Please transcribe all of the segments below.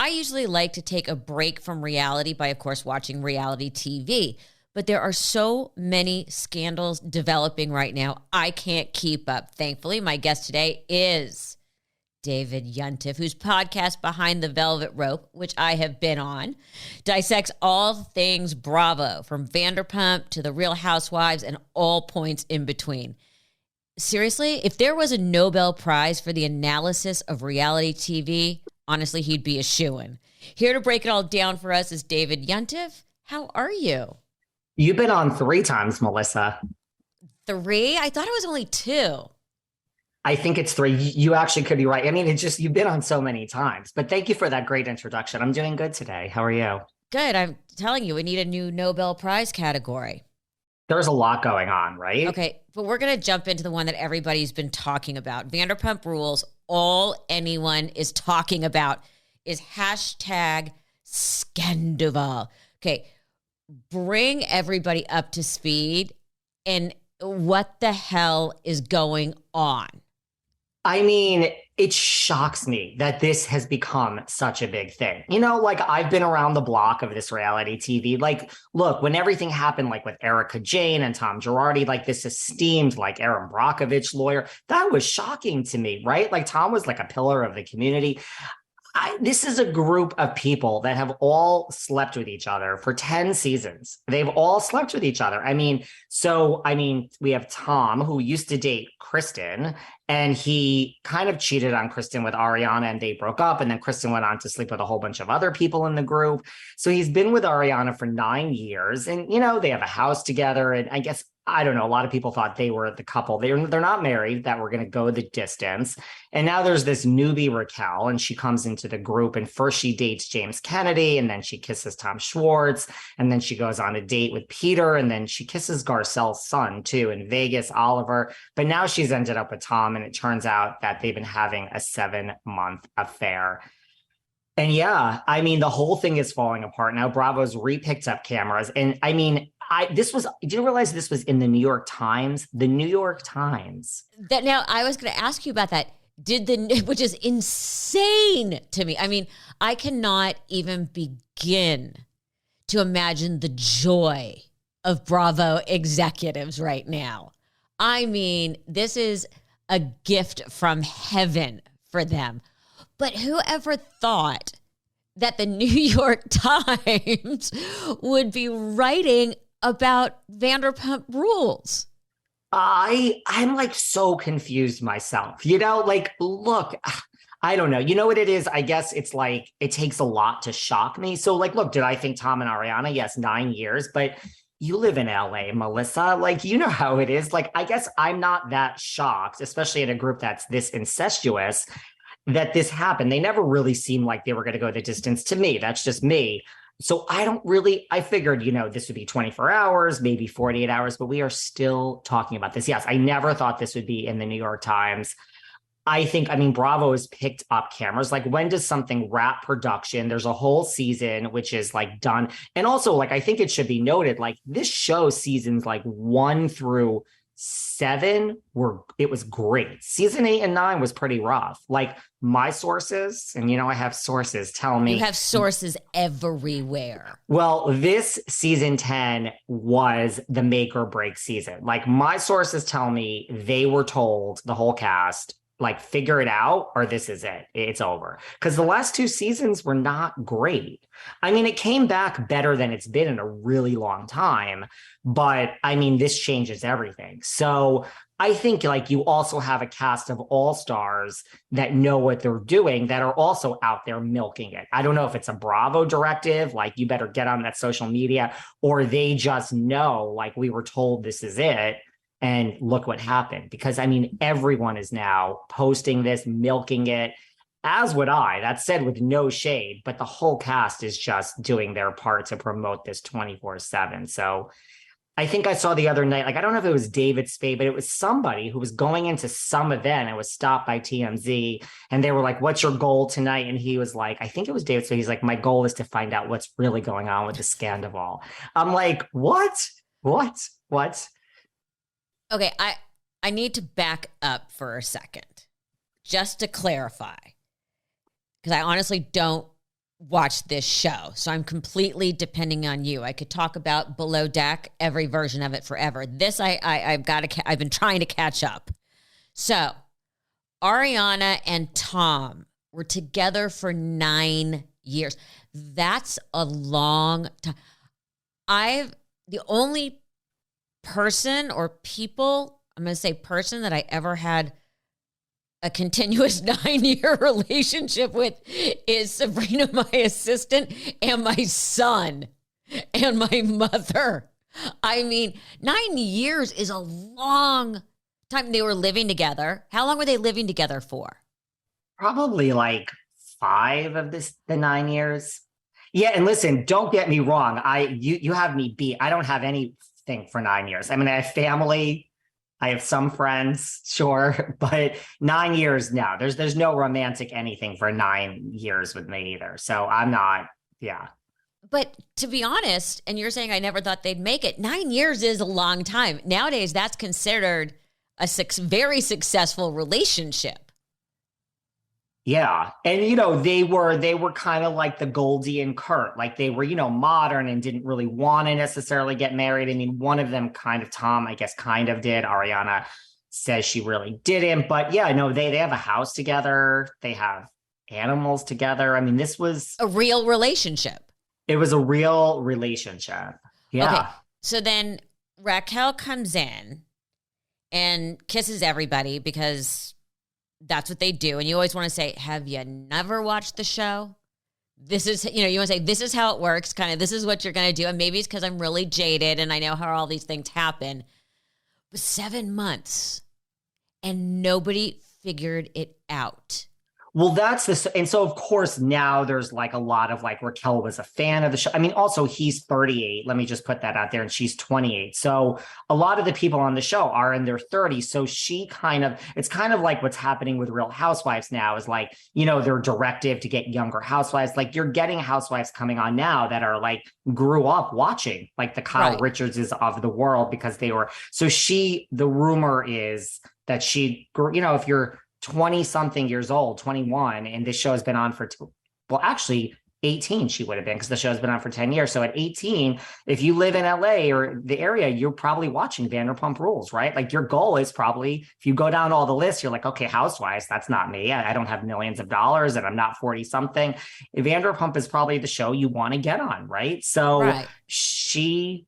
I usually like to take a break from reality by, of course, watching reality TV. But there are so many scandals developing right now, I can't keep up. Thankfully, my guest today is David Yontef, whose podcast Behind the Velvet Rope, which I have been on, dissects all things Bravo, from Vanderpump to the Real Housewives and all points in between. Seriously, if there was a Nobel Prize for the analysis of reality TV, honestly, he'd be a shoo-in. Here to break it all down for us is David Yontef. How are you? You've been on 3 times, Melissa. 3? I thought it was only 2. I think it's 3. You actually could be right. I mean, it's just, you've been on so many times. But thank you for that great introduction. I'm doing good today. How are you? Good. I'm telling you, we need a new Nobel Prize category. There's a lot going on, right? Okay, but we're going to jump into the one that everybody's been talking about. Vanderpump Rules. All anyone is talking about is hashtag Scandoval. Okay, bring everybody up to speed and what the hell is going on? I mean, it shocks me that this has become such a big thing. You know, like, I've been around the block of this reality TV. Like, look, when everything happened, like with Erica Jane and Tom Girardi, like this esteemed, like Aaron Brockovich lawyer, that was shocking to me, right? Like, Tom was like a pillar of the community. This is a group of people that have all slept with each other for 10 seasons. They've all slept with each other. I mean, we have Tom, who used to date Kristen, and he kind of cheated on Kristen with Ariana, and they broke up. And then Kristen went on to sleep with a whole bunch of other people in the group. So he's been with Ariana for 9 years, and, you know, they have a house together. And I guess, I don't know, a lot of people thought they were the couple. They're not married, that were going to go the distance. And now there's this newbie Raquel, and she comes into the group, and first she dates James Kennedy, and then she kisses Tom Schwartz, and then she goes on a date with Peter, and then she kisses Garcelle's son too in Vegas, Oliver. But now she's ended up with Tom, and it turns out that they've been having a 7-month affair. And yeah, I mean, the whole thing is falling apart now. Bravo's re-picked up cameras, and I mean, did you realize this was in the New York Times? The New York Times. That now, I was going to ask you about that. Which is insane to me. I mean, I cannot even begin to imagine the joy of Bravo executives right now. I mean, this is a gift from heaven for them. But whoever thought that the New York Times would be writing about Vanderpump Rules? I'm like so confused myself, you know, like, look, I don't know. You know what it is? I guess it's like, it takes a lot to shock me. So like, look, did I think Tom and Ariana? Yes, 9 years, but you live in LA, Melissa, like, you know how it is. Like, I guess I'm not that shocked, especially in a group that's this incestuous, that this happened. They never really seemed like they were going to go the distance to me. That's just me. So I figured, you know, this would be 24 hours, maybe 48 hours, but we are still talking about this. Yes, I never thought this would be in the New York Times. I mean, Bravo has picked up cameras. Like, when does something wrap production? There's a whole season, which is like done. And also, like, I think it should be noted, like, this show seasons like 1 through 7 it was great. Season 8 and 9 was pretty rough. Like, my sources, and you know, I have sources, tell me. You have sources everywhere. Well, this season 10 was the make or break season. Like, my sources tell me they were told, the whole cast, like, figure it out or this is it. It's over. Because the last 2 seasons were not great. I mean, it came back better than it's been in a really long time. But I mean, this changes everything. So I think, like, you also have a cast of all-stars that know what they're doing that are also out there milking it. I don't know if it's a Bravo directive, like, you better get on that social media, or they just know, like, we were told this is it. And look what happened. Because, I mean, everyone is now posting this, milking it, as would I. That said, with no shade, but the whole cast is just doing their part to promote this 24/7. So I think I saw the other night, like, I don't know if it was David Spade, but it was somebody who was going into some event and was stopped by TMZ. And they were like, what's your goal tonight? And he was like, I think it was David Spade. He's like, my goal is to find out what's really going on with the Scandoval. I'm like, what? Okay, I need to back up for a second, just to clarify, because I honestly don't watch this show. So I'm completely depending on you. I could talk about Below Deck, every version of it forever. This I've been trying to catch up. So Ariana and Tom were together for 9 years. That's a long time. The only person or people, I'm going to say person that I ever had a continuous 9-year relationship with is Sabrina, my assistant, and my son, and my mother. I mean, 9 years is a long time. They were living together. How long were they living together for? Probably like 5 of the 9 years. Yeah, and listen, don't get me wrong. You have me beat. I don't have anything for 9 years. I mean, I have family. I have some friends, sure, but 9 years, no. There's no romantic anything for 9 years with me either. So I'm not, yeah. But to be honest, and you're saying I never thought they'd make it, 9 years is a long time. Nowadays, that's considered a very successful relationship. Yeah. And, they were kind of like the Goldie and Kurt, like they were, modern and didn't really want to necessarily get married. I mean, one of them kind of, Tom, I guess, kind of did. Ariana says she really didn't. But yeah, no, they have a house together. They have animals together. I mean, this was a real relationship. It was a real relationship. Yeah. Okay. So then Raquel comes in and kisses everybody because that's what they do. And you always want to say, have you never watched the show? This is, you want to say, this is how it works. Kind of, this is what you're going to do. And maybe it's because I'm really jaded and I know how all these things happen. But 7 months and nobody figured it out. Well, and so of course now there's like a lot of like Raquel was a fan of the show. I mean, also he's 38. Let me just put that out there. And she's 28. So a lot of the people on the show are in their 30s. So it's kind of like what's happening with Real Housewives now is like, their directive to get younger housewives. Like you're getting housewives coming on now that are like grew up watching like the Kyle Richardses of the world because they were. So the rumor is that she, if you're 20 something years old, 21, and this show has been on for, actually 18 she would have been because the show has been on for 10 years. So at 18, if you live in LA or the area, you're probably watching Vanderpump Rules, right? Like your goal is probably, if you go down all the lists, you're like, okay, Housewives, that's not me. I don't have millions of dollars and I'm not 40 something. Vanderpump is probably the show you want to get on, right? So she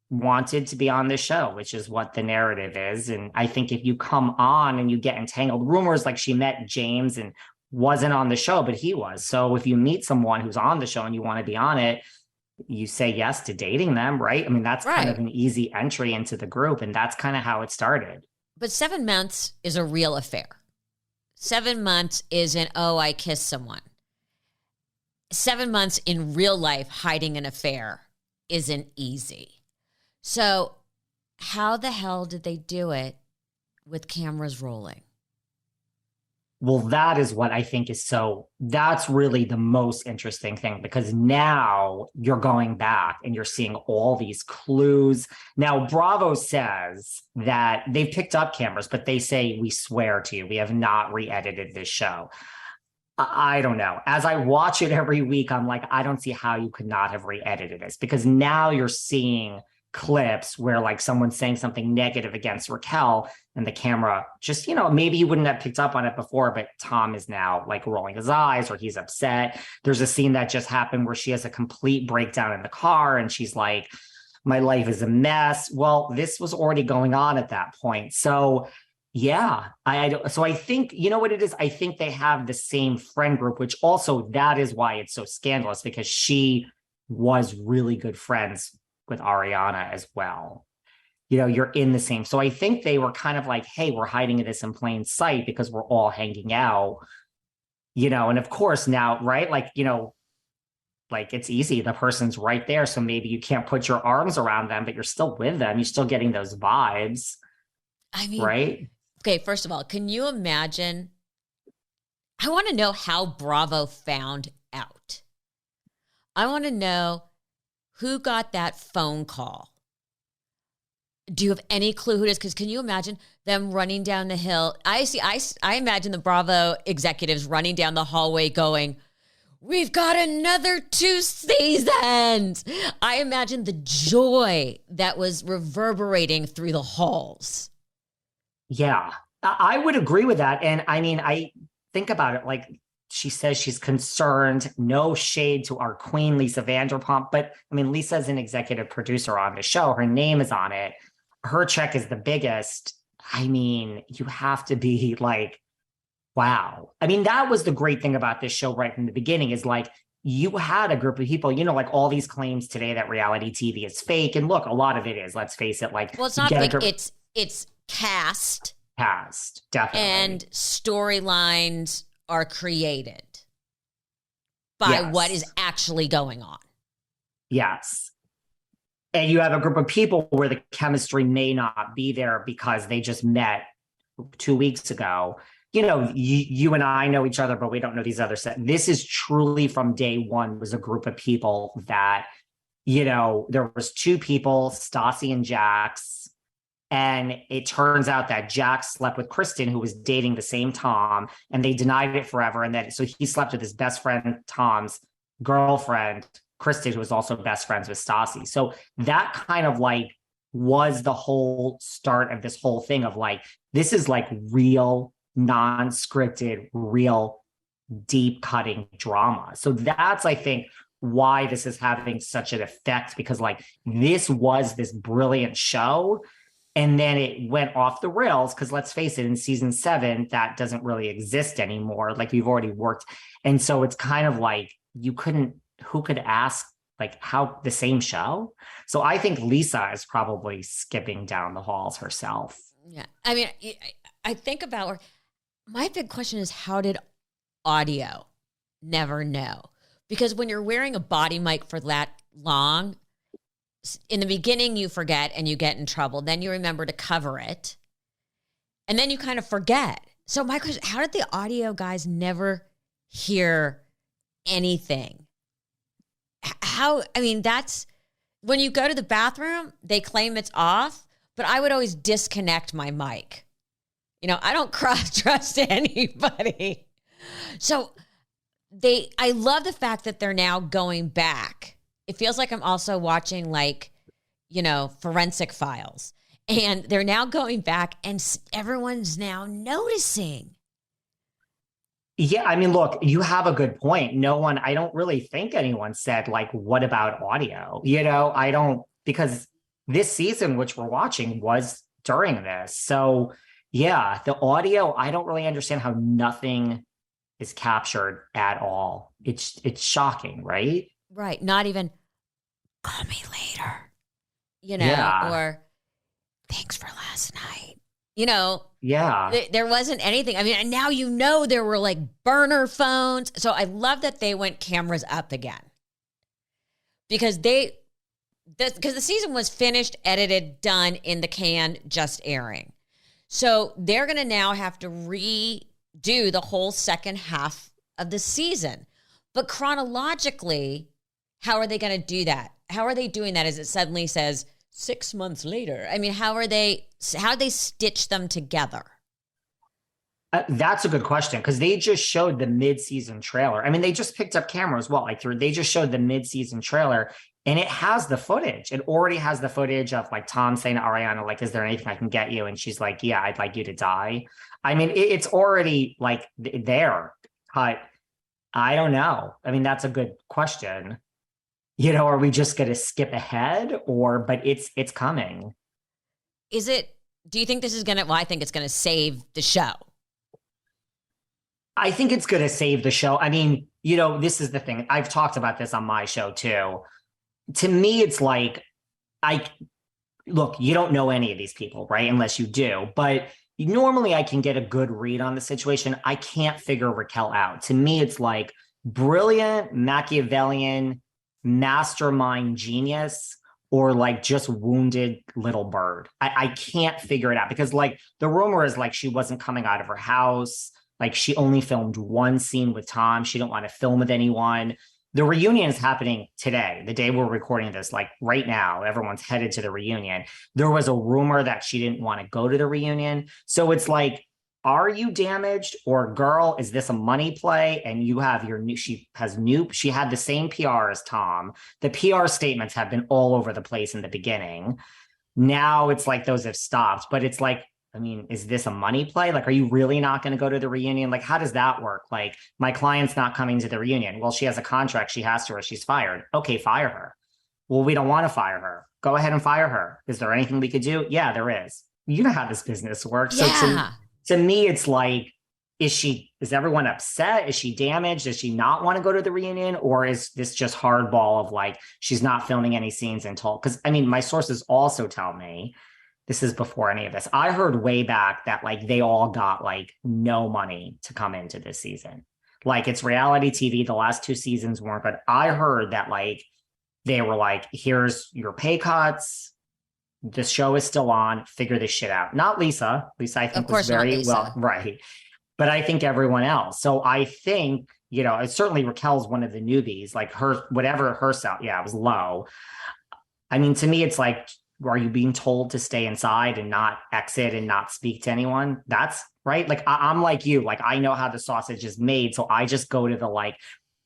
wanted to be on this show, which is what the narrative is. And I think if you come on and you get entangled, rumors like she met James and wasn't on the show, but he was. So if you meet someone who's on the show and you want to be on it, you say yes to dating them, right? I mean, that's kind of an easy entry into the group. And that's kind of how it started. But 7 months is a real affair. 7 months isn't, I kissed someone. 7 months in real life hiding an affair isn't easy. So how the hell did they do it with cameras rolling? Well, that is what I think that's really the most interesting thing because now you're going back and you're seeing all these clues. Now, Bravo says that they've picked up cameras, but they say, we swear to you, we have not re-edited this show. I don't know. As I watch it every week, I'm like, I don't see how you could not have re-edited this because now you're seeing clips where like someone's saying something negative against Raquel and the camera just, maybe you wouldn't have picked up on it before, but Tom is now like rolling his eyes or he's upset. There's a scene that just happened where she has a complete breakdown in the car and she's like, my life is a mess. Well, this was already going on at that point. So yeah, so I think, you know what it is? I think they have the same friend group, which also that is why it's so scandalous because she was really good friends with Ariana as well. You're in the same. So I think they were kind of like, hey, we're hiding this in plain sight because we're all hanging out, and of course now, right? Like, like it's easy. The person's right there. So maybe you can't put your arms around them, but you're still with them. You're still getting those vibes. I mean, right? Okay. First of all, can you imagine? I want to know how Bravo found out. I want to know who got that phone call? Do you have any clue who it is? Because can you imagine them running down the hill? I imagine the Bravo executives running down the hallway going, we've got another 2 seasons. I imagine the joy that was reverberating through the halls. Yeah, I would agree with that. And I mean, I think about it like she says she's concerned, no shade to our queen, Lisa Vanderpump. But I mean, Lisa's an executive producer on the show. Her name is on it. Her check is the biggest. I mean, you have to be like, wow. I mean, that was the great thing about this show right from the beginning is like, you had a group of people, you know, like all these claims today that reality TV is fake. And look, a lot of it is, let's face it. Like, well, it's not fake. It's cast, definitely. And storylines are created by what is actually going on. Yes. And you have a group of people where the chemistry may not be there because they just met 2 weeks ago. You know, you and I know each other, but we don't know these other set. This is truly from day one was a group of people that, you know, there was 2 people, Stassi and Jax. And it turns out that Jax slept with Kristen, who was dating the same Tom, and they denied it forever. And then so he slept with his best friend, Tom's girlfriend, Kristen, who was also best friends with Stassi. So that kind of like was the whole start of this whole thing of like, this is like real, non-scripted, real deep cutting drama. So that's, I think, why this is having such an effect, because like this was this brilliant show. And then it went off the rails because let's face it, in season 7, that doesn't really exist anymore. Like we've already worked. And so it's kind of like who could ask like how the same show? So I think Lisa is probably skipping down the halls herself. Yeah. I mean, I think about her. My big question is, how did audio never know? Because when you're wearing a body mic for that long, in the beginning, you forget and you get in trouble. Then you remember to cover it. And then you kind of forget. So my question, how did the audio guys never hear anything? I mean, that's when you go to the bathroom, they claim it's off, but I would always disconnect my mic. You know, I don't cross-trust anybody. So I love the fact that they're now going back. It feels like I'm also watching like, you know, Forensic Files. And they're now going back and everyone's now noticing. Yeah, I mean, look, you have a good point. I don't really think anyone said like, what about audio? You know, because this season, which we're watching, was during this. So yeah, the audio, I don't really understand how nothing is captured at all. It's shocking, right? Right. Not even call me later, you know, or thanks for last night. You know, there wasn't anything. I mean, and now you know there were like burner phones. So I love that they went cameras up again because the season was finished, edited, done, in the can, just airing. So they're going to now have to redo the whole second half of the season. But chronologically, how are they going to do that? How are they doing that as it suddenly says 6 months later? I mean, how do they stitch them together? That's a good question, because they just showed the mid-season trailer. I mean, they just picked up camera as well. Like they just showed the mid-season trailer, and it has the footage. It already has the footage of like Tom saying to Ariana, like, is there anything I can get you? And she's like, yeah, I'd like you to die. I mean, it's already like there. But I don't know. I mean, that's a good question. You know, are we just going to skip ahead but it's coming. Do you think this is I think it's going to save the show. I think it's going to save the show. I mean, you know, this is the thing. I've talked about this on my show too. To me, it's like, look, you don't know any of these people, right? Unless you do. But normally I can get a good read on the situation. I can't figure Raquel out. To me, it's like brilliant, Machiavellian, mastermind genius, or like just wounded little bird. I can't figure it out, because like the rumor is like she wasn't coming out of her house. Like she only filmed one scene with Tom. She didn't want to film with anyone. The reunion is happening today, the day we're recording this, like right now, everyone's headed to the reunion. There was a rumor that she didn't want to go to the reunion. So it's like, are you damaged, or girl, is this a money play? And you have your new, she had the same PR as Tom. The PR statements have been all over the place in the beginning. Now it's like those have stopped, but it's like, I mean, is this a money play? Like, are you really not going to go to the reunion? Like, how does that work? Like, my client's not coming to the reunion. Well, she has a contract. She has to, or she's fired. Okay, fire her. Well, we don't want to fire her. Go ahead and fire her. Is there anything we could do? Yeah, there is. You know how this business works. So Yeah. to me, it's like, is everyone upset? Is she damaged? Does she not want to go to the reunion? Or is this just hardball of like, she's not filming any scenes until, because I mean, my sources also tell me, this is before any of this, I heard way back that like they all got like no money to come into this season. Like, it's reality TV. The last 2 seasons weren't, but I heard that like, they were like, here's your pay cuts. The show is still on. Figure this shit out. Not Lisa. Lisa, I think, was very well, right. But I think everyone else. So I think, it's certainly Raquel's one of the newbies, like her, whatever her sound, yeah, it was low. I mean, to me, it's like, are you being told to stay inside and not exit and not speak to anyone? That's right. Like, I'm like you, like, I know how the sausage is made. So I just go to the like,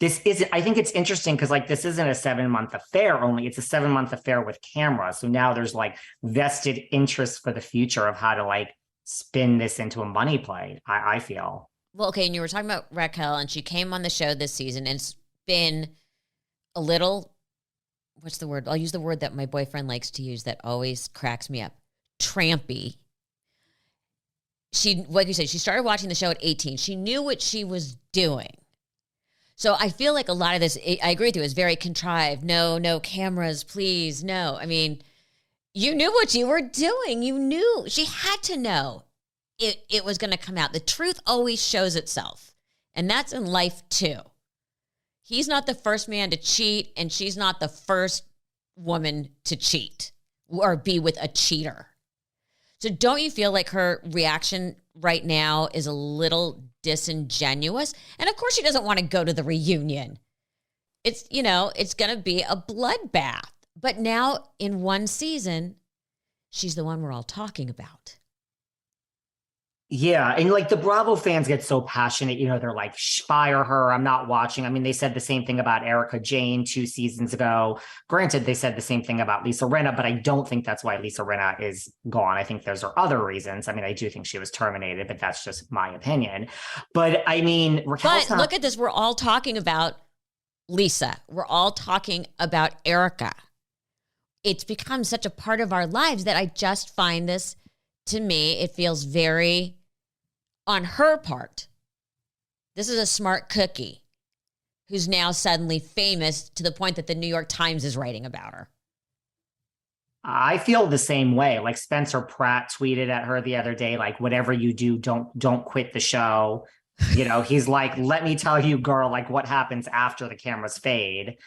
I think it's interesting because like this isn't a 7-month affair only, it's a 7-month affair with camera. So now there's like vested interest for the future of how to like spin this into a money play, I feel. Well, okay, and you were talking about Raquel, and she came on the show this season, and it's been a little, what's the word? I'll use the word that my boyfriend likes to use that always cracks me up. Trampy. She, like you said, she started watching the show at 18. She knew what she was doing. So I feel like a lot of this, I agree with you, is very contrived. No cameras, please, no. I mean, you knew what you were doing. You knew. She had to know it was going to come out. The truth always shows itself. And that's in life too. He's not the first man to cheat, and she's not the first woman to cheat or be with a cheater. So don't you feel like her reaction right now is a little disingenuous? And of course she doesn't want to go to the reunion. It's, it's going to be a bloodbath. But now in one season, she's the one we're all talking about. Yeah. And like the Bravo fans get so passionate, they're like, fire her. I'm not watching. I mean, they said the same thing about Erica Jane 2 seasons ago. Granted, they said the same thing about Lisa Rinna, but I don't think that's why Lisa Rinna is gone. I think those are other reasons. I mean, I do think she was terminated, but that's just my opinion. But I mean, but look at this. We're all talking about Lisa. We're all talking about Erica. It's become such a part of our lives that I just find this, to me, it feels very on her part. This is a smart cookie who's now suddenly famous to the point that the New York Times is writing about her. I feel the same way. Like Spencer Pratt tweeted at her the other day, like, whatever you do, don't quit the show. He's like, let me tell you, girl, like what happens after the cameras fade.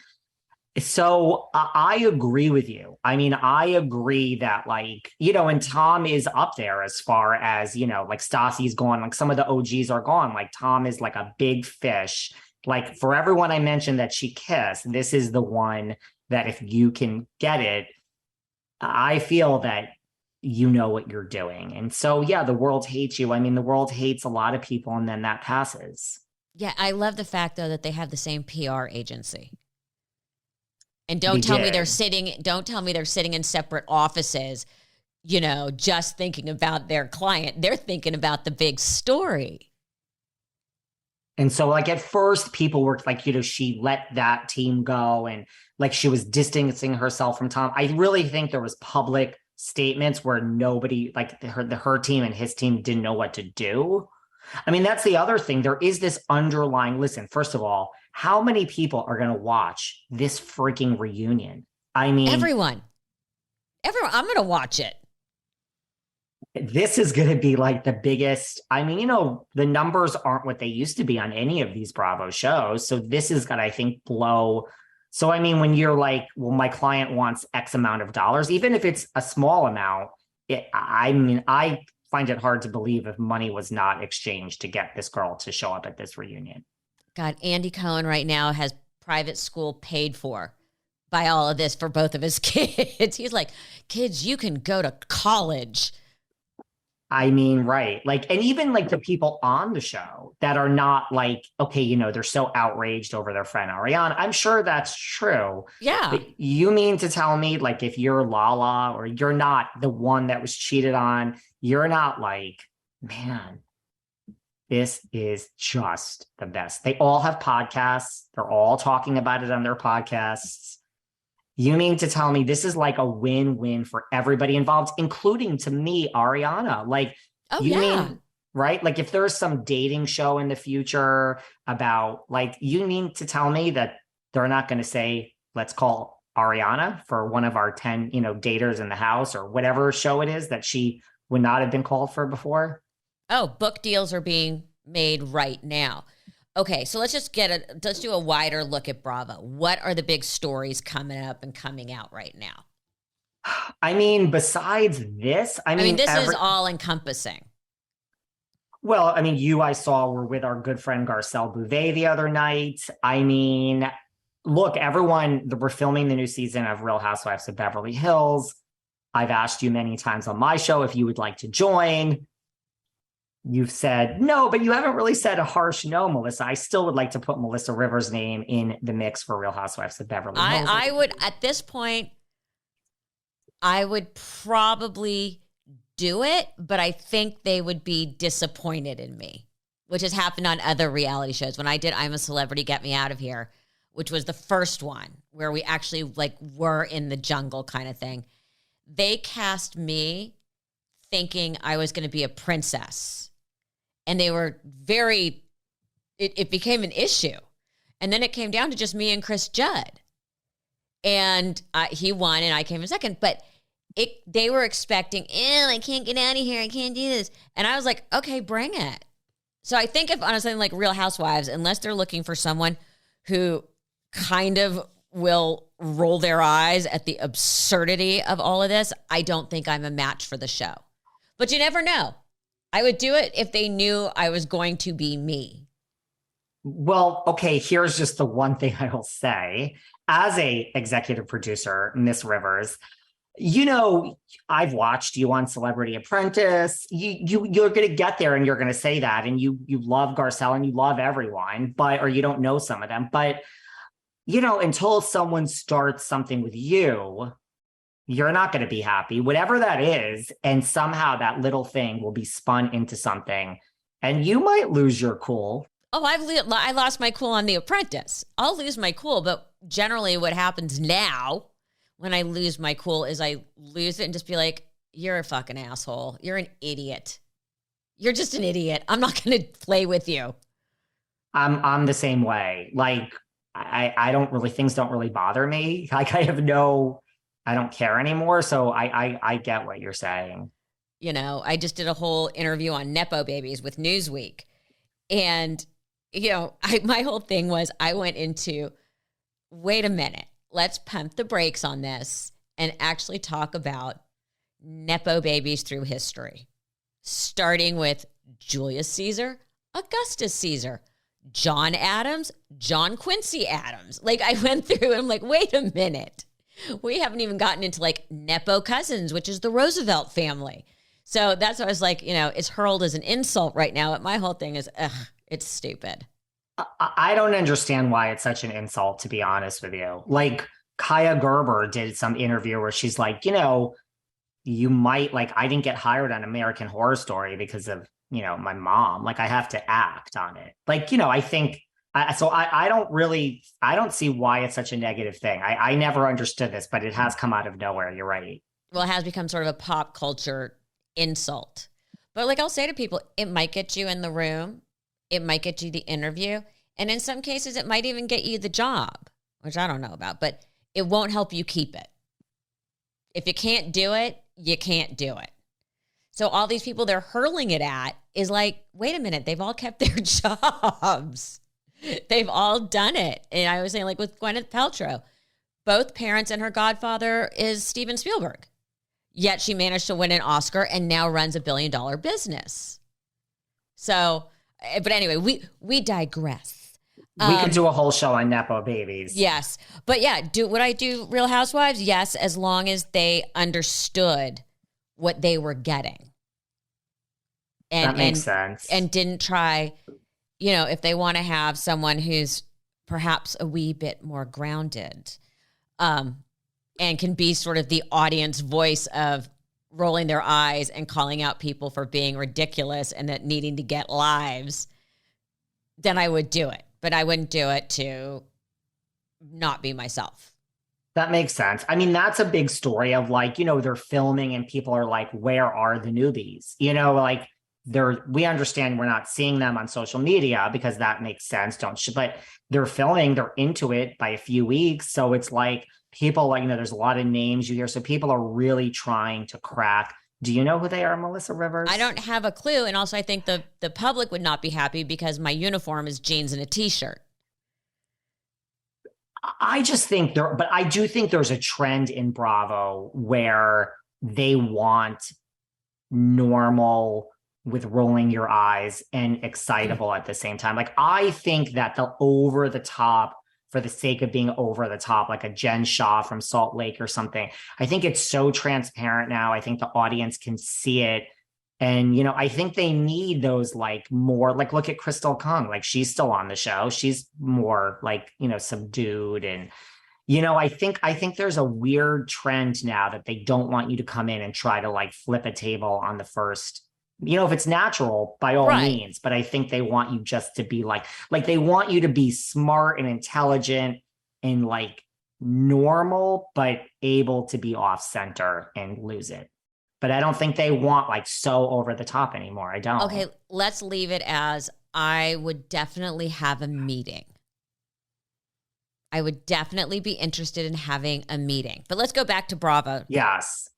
So I agree with you. I mean, I agree that like, and Tom is up there as far as, like Stassi's gone, like some of the OGs are gone. Like Tom is like a big fish. Like for everyone I mentioned that she kissed, this is the one that if you can get it, I feel that you know what you're doing. And so, yeah, the world hates you. I mean, the world hates a lot of people, and then that passes. Yeah, I love the fact, though, that they have the same PR agency. And don't tell me they're sitting in separate offices, just thinking about their client. They're thinking about the big story. And so like at first people were like, she let that team go and like she was distancing herself from Tom. I really think there was public statements where nobody, like her team and his team, didn't know what to do. I mean, that's the other thing. There is this underlying, listen, first of all, how many people are going to watch this freaking reunion? I mean, everyone, I'm going to watch it. This is going to be like the biggest. I mean, the numbers aren't what they used to be on any of these Bravo shows. So this is going to, I think, blow. So, I mean, when you're like, well, my client wants X amount of dollars, even if it's a small amount, I find it hard to believe if money was not exchanged to get this girl to show up at this reunion. God, Andy Cohen right now has private school paid for by all of this for both of his kids. He's like, kids, you can go to college. I mean, right. Like, and even like the people on the show that are not like, okay, they're so outraged over their friend Ariana. I'm sure that's true. Yeah. But you mean to tell me, like, if you're Lala or you're not the one that was cheated on, you're not like, man, this is just the best. They all have podcasts. They're all talking about it on their podcasts. You mean to tell me this is like a win-win for everybody involved, including to me, Ariana? Like, Oh, you yeah. mean, right? Like, if there's some dating show in the future about, like, you mean to tell me that they're not going to say, let's call Ariana for one of our 10, daters in the house or whatever show it is that she would not have been called for before? Oh, book deals are being made right now. Okay, so let's do a wider look at Bravo. What are the big stories coming up and coming out right now? I mean, besides this, I mean, this is all encompassing. Well, I mean, I saw were with our good friend Garcelle Bouvet the other night. I mean, look, we're filming the new season of Real Housewives of Beverly Hills. I've asked you many times on my show if you would like to join. You've said no, but you haven't really said a harsh no, Melissa. I still would like to put Melissa Rivers' name in the mix for Real Housewives of Beverly Hills. I would, at this point, I would probably do it, but I think they would be disappointed in me, which has happened on other reality shows. When I did I'm a Celebrity, Get Me Out of Here, which was the first one where we actually like were in the jungle kind of thing. They cast me thinking I was going to be a princess. And they were it became an issue. And then it came down to just me and Chris Judd. And he won and I came in second. But they were expecting, I can't get out of here. I can't do this. And I was like, okay, bring it. So I think if on something like Real Housewives, unless they're looking for someone who kind of will roll their eyes at the absurdity of all of this, I don't think I'm a match for the show. But you never know. I would do it if they knew I was going to be me. Well, okay, here's just the one thing I will say. As a executive producer, Miss Rivers, I've watched you on Celebrity Apprentice. You're going to get there and you're going to say that. And you love Garcelle and you love everyone, or you don't know some of them. But, until someone starts something with you're not going to be happy, whatever that is. And somehow that little thing will be spun into something and you might lose your cool. Oh, I lost my cool on The Apprentice. I'll lose my cool. But generally what happens now when I lose my cool is I lose it and just be like, you're a fucking asshole. You're an idiot. You're just an idiot. I'm not going to play with you. I'm the same way. Like I don't really, things don't really bother me. Like I don't care anymore. So I get what you're saying. I just did a whole interview on Nepo Babies with Newsweek. And, my whole thing was I went into, wait a minute, let's pump the brakes on this and actually talk about Nepo Babies through history. Starting with Julius Caesar, Augustus Caesar, John Adams, John Quincy Adams. Like I went through and I'm like, wait a minute. We haven't even gotten into like Nepo cousins, which is the Roosevelt family. So that's what I was like, it's hurled as an insult right now. But my whole thing is, it's stupid. I don't understand why it's such an insult, to be honest with you. Like Kaya Gerber did some interview where she's like, you might like, I didn't get hired on American Horror Story because of, my mom. Like I have to act on it. Like, I think I don't see why it's such a negative thing. I never understood this, but it has come out of nowhere. You're right. Well, it has become sort of a pop culture insult. But like I'll say to people, it might get you in the room. It might get you the interview. And in some cases, it might even get you the job, which I don't know about, but it won't help you keep it. If you can't do it, you can't do it. So all these people they're hurling it at is like, wait a minute, they've all kept their jobs. They've all done it. And I was saying, like with Gwyneth Paltrow, both parents and her godfather is Steven Spielberg. Yet she managed to win an Oscar and now runs $1 billion business. So, but anyway, we digress. We could do a whole show on Nepo Babies. Yes. But yeah, would I do Real Housewives? Yes, as long as they understood what they were getting. and That makes sense. and didn't try, if they want to have someone who's perhaps a wee bit more grounded, and can be sort of the audience voice of rolling their eyes and calling out people for being ridiculous and that needing to get lives, then I would do it. But I wouldn't do it to not be myself. That makes sense. I mean, that's a big story of like, they're filming and people are like, where are the newbies? Like we understand we're not seeing them on social media because that makes sense. But they're filming, they're into it by a few weeks. So it's like people like, there's a lot of names you hear. So people are really trying to crack. Do you know who they are, Melissa Rivers? I don't have a clue. And also I think the public would not be happy because my uniform is jeans and a t-shirt. I just think but I do think there's a trend in Bravo where they want normal with rolling your eyes and excitable at the same time. Like, I think that the over the top for the sake of being over the top, like a Jen Shaw from Salt Lake or something. I think it's so transparent now. I think the audience can see it. And, I think they need those like more like, look at Crystal Kung, like she's still on the show. She's more like, subdued. And, I think there's a weird trend now that they don't want you to come in and try to like flip a table on the first, if it's natural, by all means. But I think they want you just to be like they want you to be smart and intelligent and like normal, but able to be off center and lose it. But I don't think they want like so over the top anymore. I don't. Okay, let's leave it as I would definitely have a meeting. I would definitely be interested in having a meeting. But let's go back to Bravo. Yes.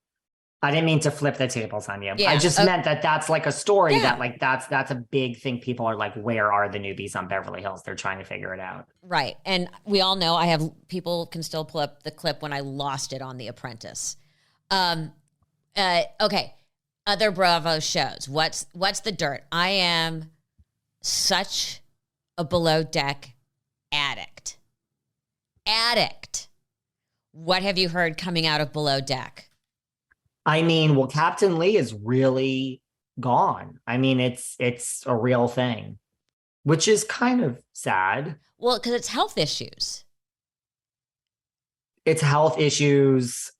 I didn't mean to flip the tables on you. Yeah. I just meant that that's like a story that like that's a big thing. People are like, where are the newbies on Beverly Hills? They're trying to figure it out. Right. And we all know people can still pull up the clip when I lost it on The Apprentice. Okay. Other Bravo shows. What's the dirt? I am such a Below Deck addict. What have you heard coming out of Below Deck? I mean, well, Captain Lee is really gone. I mean, it's a real thing, which is kind of sad. Well, because it's health issues. It's health issues,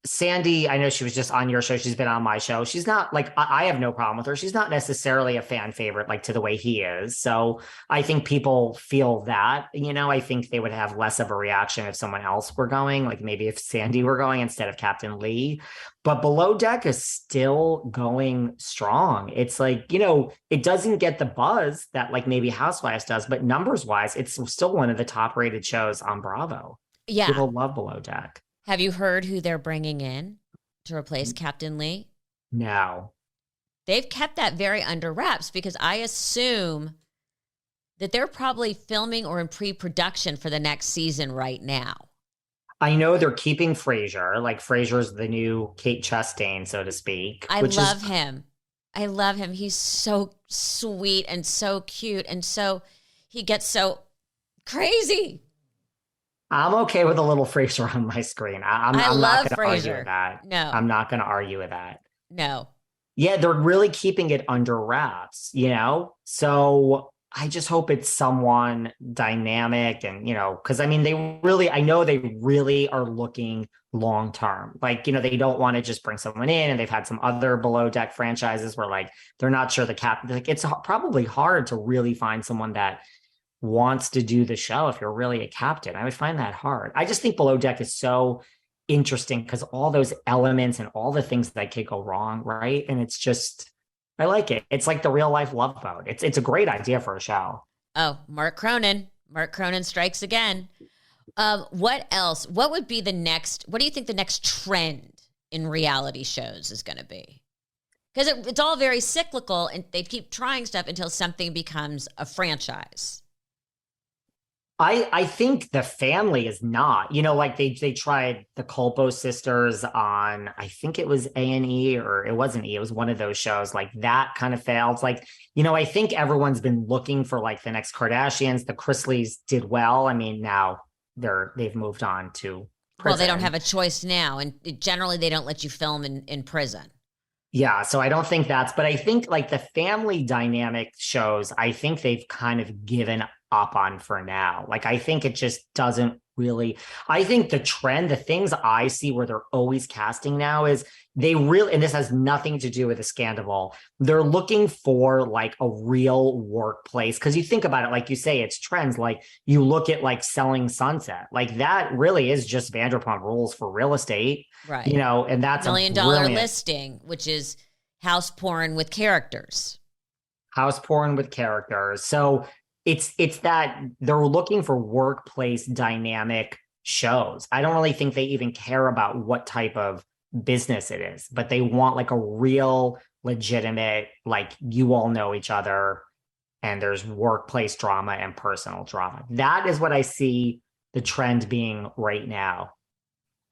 Sandy, I know she was just on your show. She's been on my show. She's not like, I have no problem with her. She's not necessarily a fan favorite, like to the way he is. So I think people feel that, I think they would have less of a reaction if someone else were going, like maybe if Sandy were going instead of Captain Lee. But Below Deck is still going strong. It's like, it doesn't get the buzz that like maybe Housewives does, but numbers wise, it's still one of the top rated shows on Bravo. Yeah. People love Below Deck. Have you heard who they're bringing in to replace Captain Lee? No. They've kept that very under wraps because I assume that they're probably filming or in pre-production for the next season right now. I know they're keeping Frasier. Like Frasier's the new Kate Chastain, so to speak. I love him. I love him. He's so sweet and so cute. And so he gets so crazy. I'm okay with a little Frasier on my screen. I'm not going to argue with that. No. I'm not going to argue with that. No. Yeah, they're really keeping it under wraps, So I just hope it's someone dynamic and, because I mean, I know they really are looking long term. Like, they don't want to just bring someone in, and they've had some other Below Deck franchises where like they're not sure like it's probably hard to really find someone that wants to do the show if you're really a captain. I would find that hard. I just think Below Deck is so interesting because all those elements and all the things that could go wrong, right? And it's just, I like it. It's like the real life Love Boat. It's a great idea for a show. Oh, Mark Cronin strikes again. What else? What would be what do you think the next trend in reality shows is going to be? Because it's all very cyclical and they keep trying stuff until something becomes a franchise. I think the family is not, like they tried the Culpo sisters on, I think it was A&E, or it wasn't E, it was one of those shows, like that kind of failed. Like, I think everyone's been looking for like the next Kardashians. The Chrisleys did well. I mean, now they've moved on to prison. Well, they don't have a choice now. And generally they don't let you film in prison. Yeah, so I don't think but I think like the family dynamic shows, I think they've kind of given up on for now. Like, I think it just doesn't really, I think the trend, the things I see where they're always casting now is they really, and this has nothing to do with the Scandoval, they're looking for like a real workplace. Cause you think about it, like you say, it's trends. Like you look at like Selling Sunset, like that really is just Vanderpump Rules for real estate. Right. And that's a $1 million listing, which is house porn with characters. House porn with characters. So it's that they're looking for workplace dynamic shows. I don't really think they even care about what type of business it is, but they want like a real legitimate, like you all know each other and there's workplace drama and personal drama. That is what I see the trend being right now.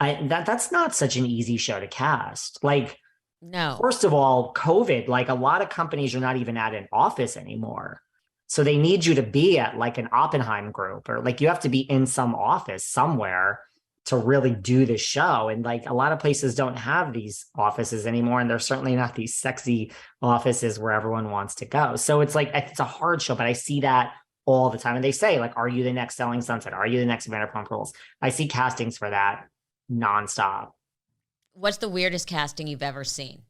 That's not such an easy show to cast. Like, no. First of all, COVID, like a lot of companies are not even at an office anymore. So they need you to be at like an Oppenheim group, or like you have to be in some office somewhere to really do the show. And like a lot of places don't have these offices anymore. And they're certainly not these sexy offices where everyone wants to go. So it's like, it's a hard show, but I see that all the time. And they say like, are you the next Selling Sunset? Are you the next Vanderpump Rules? I see castings for that nonstop. What's the weirdest casting you've ever seen?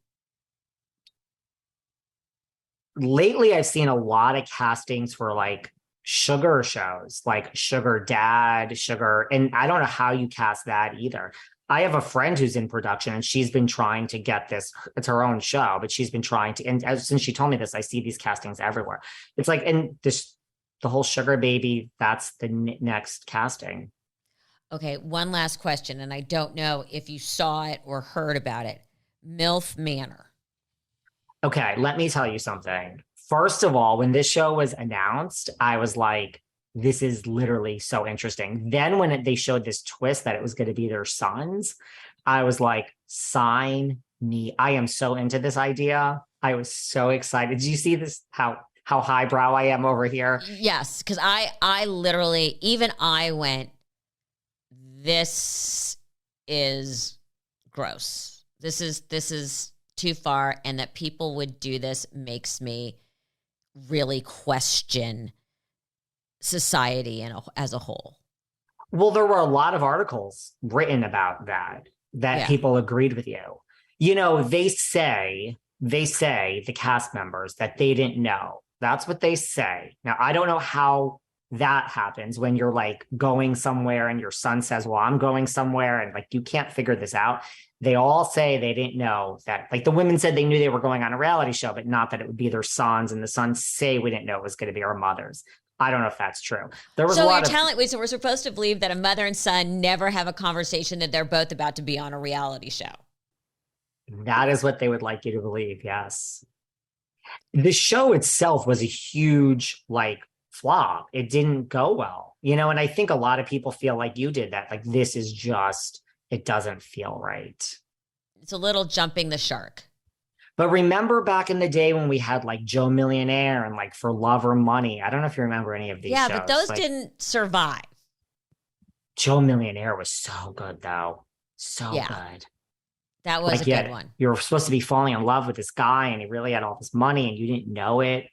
Lately, I've seen a lot of castings for like sugar shows, like Sugar Dad, Sugar, and I don't know how you cast that either. I have a friend who's in production and she's been trying to get this. It's her own show, but she's been trying to, and since she told me this, I see these castings everywhere. It's like, and this, the whole Sugar Baby, that's the next casting. Okay, one last question, and I don't know if you saw it or heard about it. MILF Manor. Okay, let me tell you something. First of all, when this show was announced, I was like, this is literally so interesting. Then when they showed this twist that it was going to be their sons, I was like, sign me. I am so into this idea. I was so excited. Did you see this? How highbrow I am over here? Yes, because I literally, even I went, this is gross. This is too far, and that people would do this makes me really question society and as a whole. Well, there were a lot of articles written about that people agreed with you. You know, they say the cast members that they didn't know. That's what they say. Now, I don't know how that happens when you're like going somewhere and your son says, well, I'm going somewhere, and like you can't figure this out. They all say they didn't know that, like the women said they knew they were going on a reality show, but not that it would be their sons. And the sons say we didn't know it was going to be our mothers. I don't know if that's true. There was so a lot wait, so we're supposed to believe that a mother and son never have a conversation, that they're both about to be on a reality show. That is what they would like you to believe. Yes. The show itself was a huge like flop. It didn't go well, you know, and I think a lot of people feel like you did, that like this is just, it doesn't feel right. It's a little jumping the shark. But remember back in the day when we had like Joe Millionaire and like For Love or Money? I don't know if you remember any of these shows. Yeah, but those like, didn't survive. Joe Millionaire was so good though. So good. That was like, a good one. You were supposed to be falling in love with this guy and he really had all this money and you didn't know it.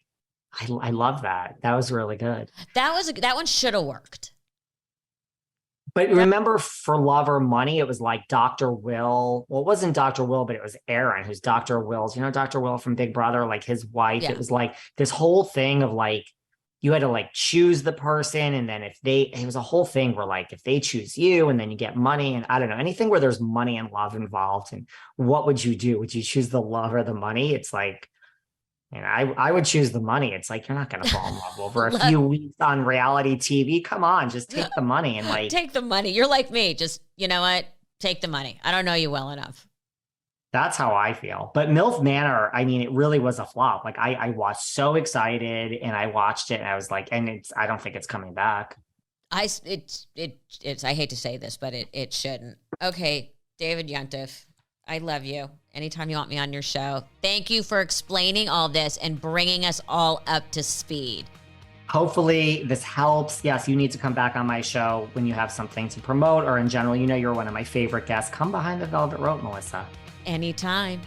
I love that. That was really good. That one should have worked. But remember For Love or Money, it was like Dr. Will. Well, it wasn't Dr. Will, but it was Aaron, who's Dr. Will's, you know, Dr. Will from Big Brother, like his wife. Yeah. It was like this whole thing of like, you had to like choose the person. And then it was a whole thing where like, if they choose you and then you get money, and I don't know, anything where there's money and love involved. And what would you do? Would you choose the love or the money? It's like, and I would choose the money. It's like, you're not going to fall in love over a few weeks on reality TV. Come on, just take the money and like. Take the money. You're like me. Just, you know what? Take the money. I don't know you well enough. That's how I feel. But MILF Manor, I mean, it really was a flop. Like I was so excited and I watched it and I was like, and I don't think it's coming back. I hate to say this, but it shouldn't. Okay, David Yontef, I love you. Anytime you want me on your show. Thank you for explaining all this and bringing us all up to speed. Hopefully this helps. Yes, you need to come back on my show when you have something to promote, or in general, you know, you're one of my favorite guests. Come behind the velvet rope, Melissa. Anytime.